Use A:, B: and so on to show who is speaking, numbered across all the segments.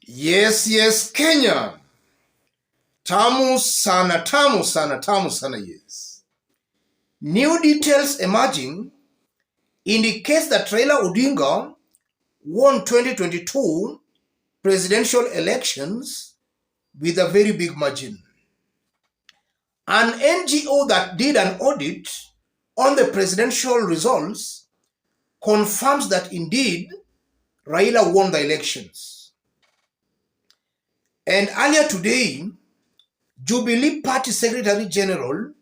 A: Yes, Kenya. Tamu sana, tamu sana, tamu sana, yes. New details emerging indicates that Raila Odinga won 2022 presidential elections with a very big margin. An NGO that did an audit on the presidential results confirms that indeed Raila won the elections. And earlier today, Jubilee Party Secretary General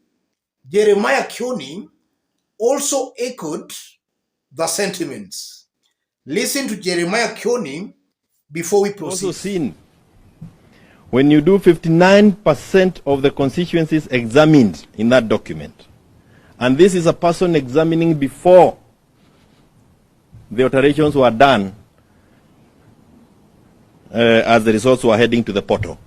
A: Jeremiah Kioni also echoed the sentiments. Listen to Jeremiah Kioni before we proceed.
B: Also seen when you do 59% of the constituencies examined in that document, and this is a person examining before the alterations were done as the results were heading to the portal.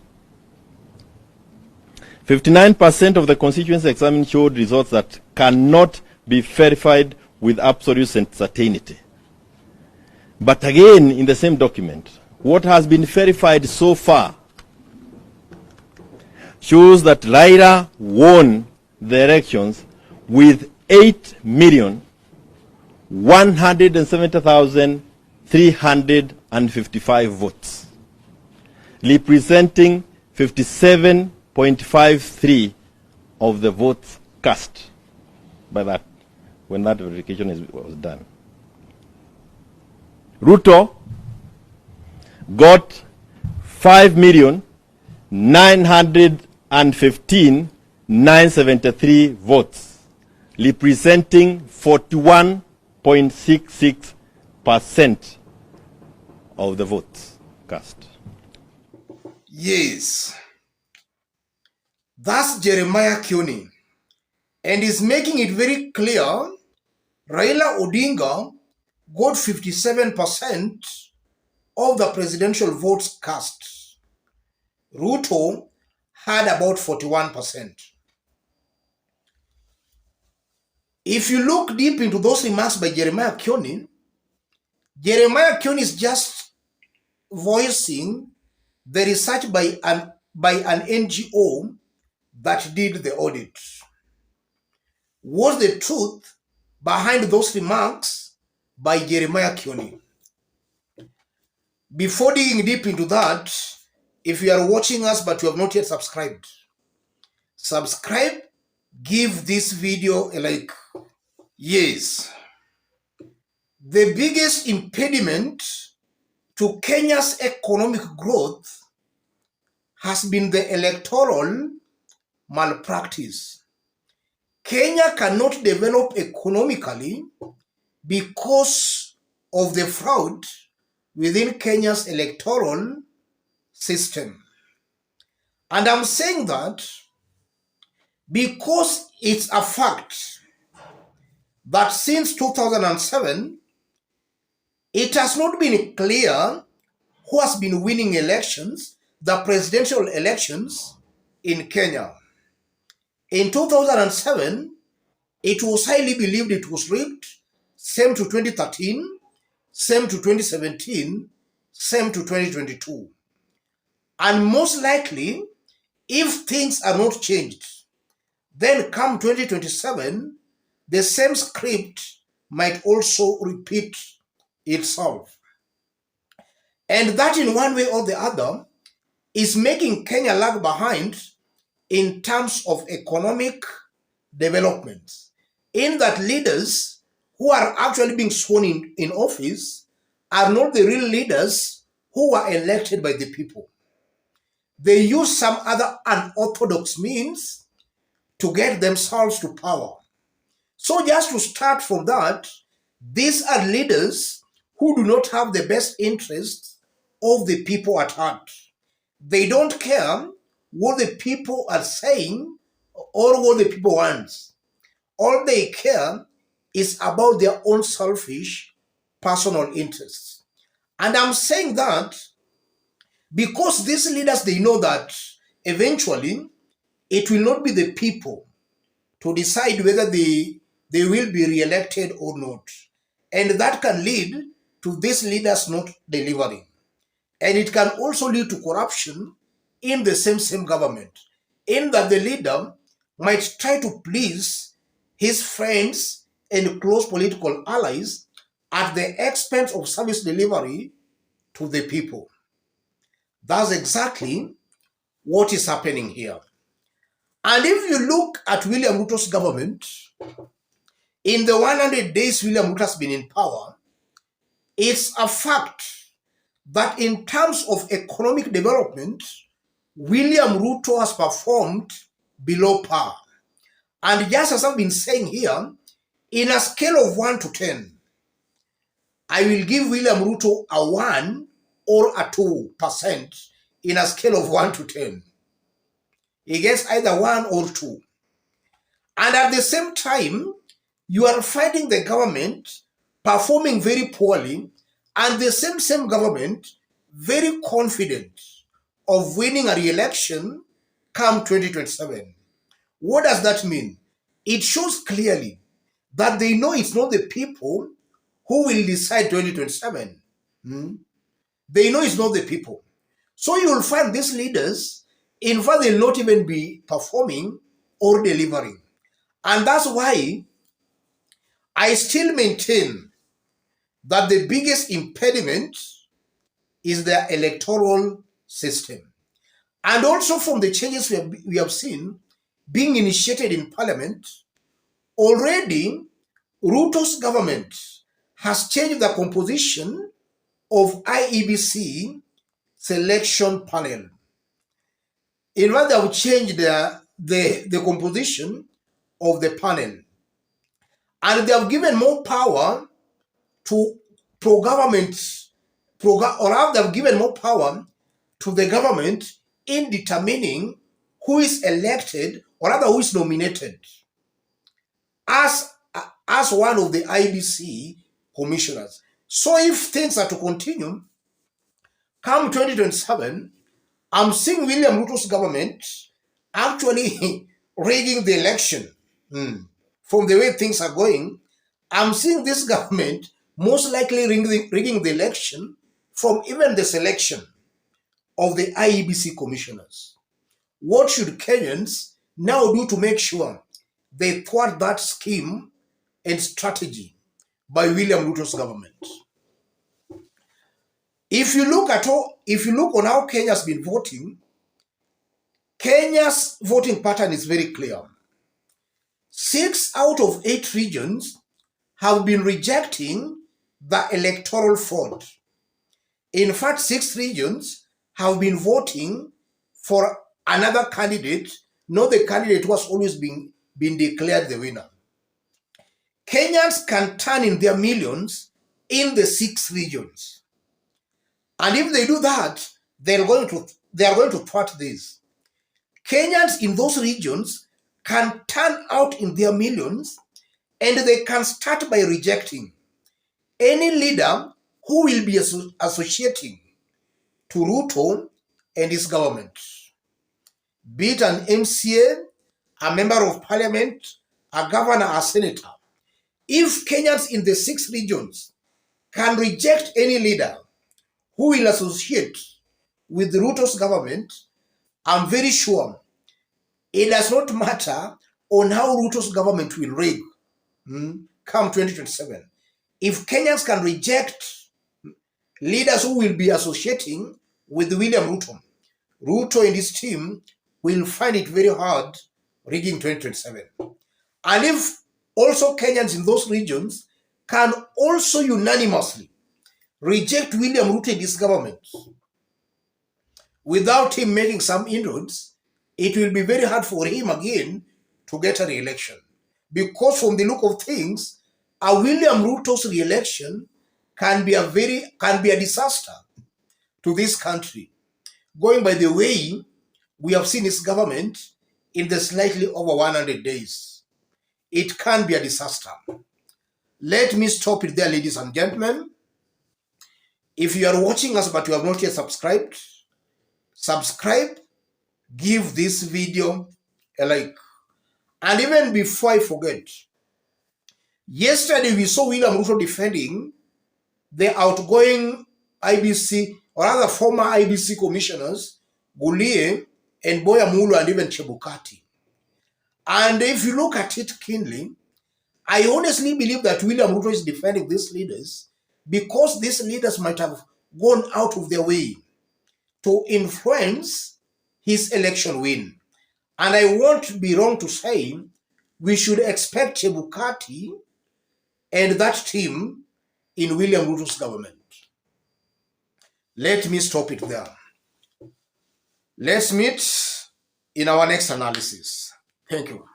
B: 59% of the constituencies examined showed results that cannot be verified with absolute certainty. But again, in the same document, what has been verified so far shows that Raila won the elections with 8,170,355 votes, representing 57.53 of the votes cast by that when that verification was done. Ruto got 5,915,973 votes, representing 41.66% of the votes cast.
A: Yes. That's Jeremiah Kioni, and is making it very clear Raila Odinga got 57% of the presidential votes cast. Ruto had about 41%. If you look deep into those remarks by Jeremiah Kioni is just voicing the research by an NGO that did the audit. What's the truth behind those remarks by Jeremiah Kioni? Before digging deep into that, if you are watching us but you have not yet subscribed, subscribe, give this video a like. Yes. The biggest impediment to Kenya's economic growth has been the electoral malpractice. Kenya cannot develop economically because of the fraud within Kenya's electoral system. And I'm saying that because it's a fact that since 2007, it has not been clear who has been winning elections, the presidential elections in Kenya. In 2007, it was highly believed it was rigged, same to 2013, same to 2017, same to 2022. And most likely, if things are not changed, then come 2027, the same script might also repeat itself. And that in one way or the other is making Kenya lag behind in terms of economic development, in that leaders who are actually being sworn in office are not the real leaders who were elected by the people. They use some other unorthodox means to get themselves to power. So just to start from that, these are leaders who do not have the best interests of the people at heart. They don't care what the people are saying or what the people want. All they care is about their own selfish personal interests. And I'm saying that because these leaders, they know that eventually it will not be the people to decide whether they will be re-elected or not. And that can lead to these leaders not delivering. And it can also lead to corruption in the same government, in that the leader might try to please his friends and close political allies at the expense of service delivery to the people. That's exactly what is happening here. And if you look at William Ruto's government, in the 100 days William Ruto has been in power, it's a fact that in terms of economic development, William Ruto has performed below par. And just as I've been saying here, in a scale of 1 to 10, I will give William Ruto a 1 or a 2% in a scale of 1 to 10. He gets either 1 or 2. And at the same time, you are finding the government performing very poorly, and the same government very confident of winning a re-election come 2027. What does that mean? It shows clearly that they know it's not the people who will decide 2027. They know it's not the people. So you will find these leaders, in fact, they'll not even be performing or delivering. And that's why I still maintain that the biggest impediment is the electoral system. And also from the changes we have seen being initiated in Parliament, already Ruto's government has changed the composition of IEBC selection panel. In fact, they have changed the composition of the panel. And they have given more power to pro-government, or they have given more power to the government in determining who is elected, or rather who is nominated as one of the IBC commissioners. So if things are to continue, come 2027, I'm seeing William Ruto's government actually rigging the election. From the way things are going, I'm seeing this government most likely rigging the election from even the selection of the IEBC commissioners. What should Kenyans now do to make sure they thwart that scheme and strategy by William Ruto's government? If you look on how Kenya's been voting, Kenya's voting pattern is very clear. 6 out of 8 regions have been rejecting the electoral fraud. In fact, 6 regions have been voting for another candidate, not the candidate who has always been declared the winner. Kenyans can turn in their millions in the 6 regions. And if they do that, they are going to thwart this. Kenyans in those regions can turn out in their millions, and they can start by rejecting any leader who will be associating to Ruto and his government. Be it an MCA, a member of parliament, a governor, a senator. If Kenyans in the 6 regions can reject any leader who will associate with Ruto's government, I'm very sure it does not matter on how Ruto's government will rig come 2027. If Kenyans can reject leaders who will be associating with William Ruto, Ruto and his team will find it very hard rigging 2027. And if also Kenyans in those regions can also unanimously reject William Ruto and his government without him making some inroads, it will be very hard for him again to get a re-election. Because from the look of things, a William Ruto's re-election can be a disaster to this country, going by the way we have seen his government in the slightly over 100 days. It can be a disaster. Let me stop it there, ladies and gentlemen. If you are watching us but you have not yet subscribed, subscribe, give this video a like. And even before I forget, yesterday we saw William Ruto defending the outgoing IBC or other former IBC commissioners, Gulie and Boya Mulu and even Chebukati. And if you look at it keenly, I honestly believe that William Ruto is defending these leaders because these leaders might have gone out of their way to influence his election win. And I won't be wrong to say we should expect Chebukati and that team in William Ruto's government. Let me stop it there. Let's meet in our next analysis. Thank you.